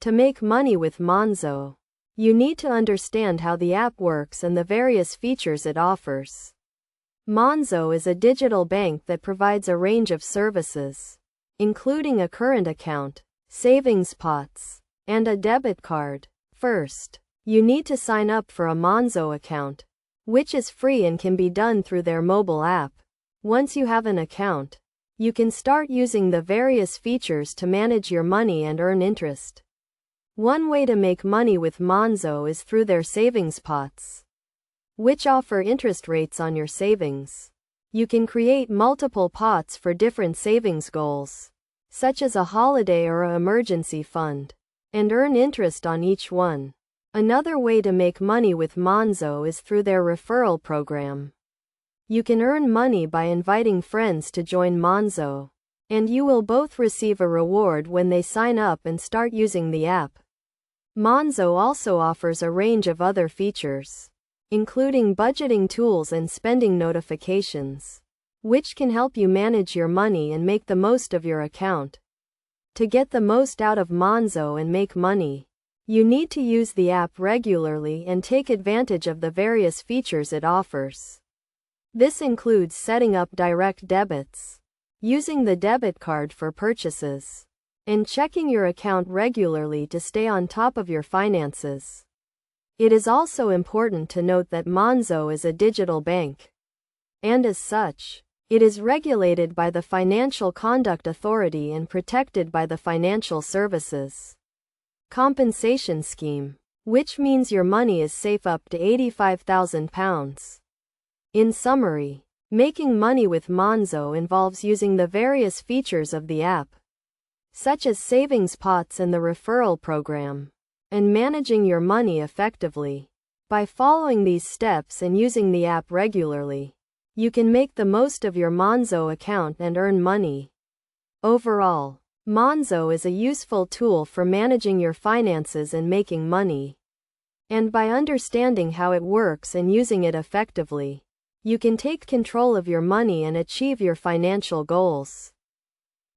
To make money with Monzo, you need to understand how the app works and the various features it offers. Monzo is a digital bank that provides a range of services, including a current account, savings pots, and a debit card. First, you need to sign up for a Monzo account, which is free and can be done through their mobile app. Once you have an account, you can start using the various features to manage your money and earn interest. One way to make money with Monzo is through their savings pots, which offer interest rates on your savings. You can create multiple pots for different savings goals, such as a holiday or an emergency fund, and earn interest on each one. Another way to make money with Monzo is through their referral program. You can earn money by inviting friends to join Monzo, and you will both receive a reward when they sign up and start using the app. Monzo also offers a range of other features, including budgeting tools and spending notifications, which can help you manage your money and make the most of your account. To get the most out of Monzo and make money, you need to use the app regularly and take advantage of the various features it offers. This includes setting up direct debits, using the debit card for purchases, and checking your account regularly to stay on top of your finances. It is also important to note that Monzo is a digital bank, and as such, it is regulated by the Financial Conduct Authority and protected by the Financial Services Compensation Scheme, which means your money is safe up to £85,000. In summary, making money with Monzo involves using the various features of the app, such as savings pots and the referral program, and managing your money effectively. By following these steps and using the app regularly, you can make the most of your Monzo account and earn money. Overall, Monzo is a useful tool for managing your finances and making money. And by understanding how it works and using it effectively, you can take control of your money and achieve your financial goals.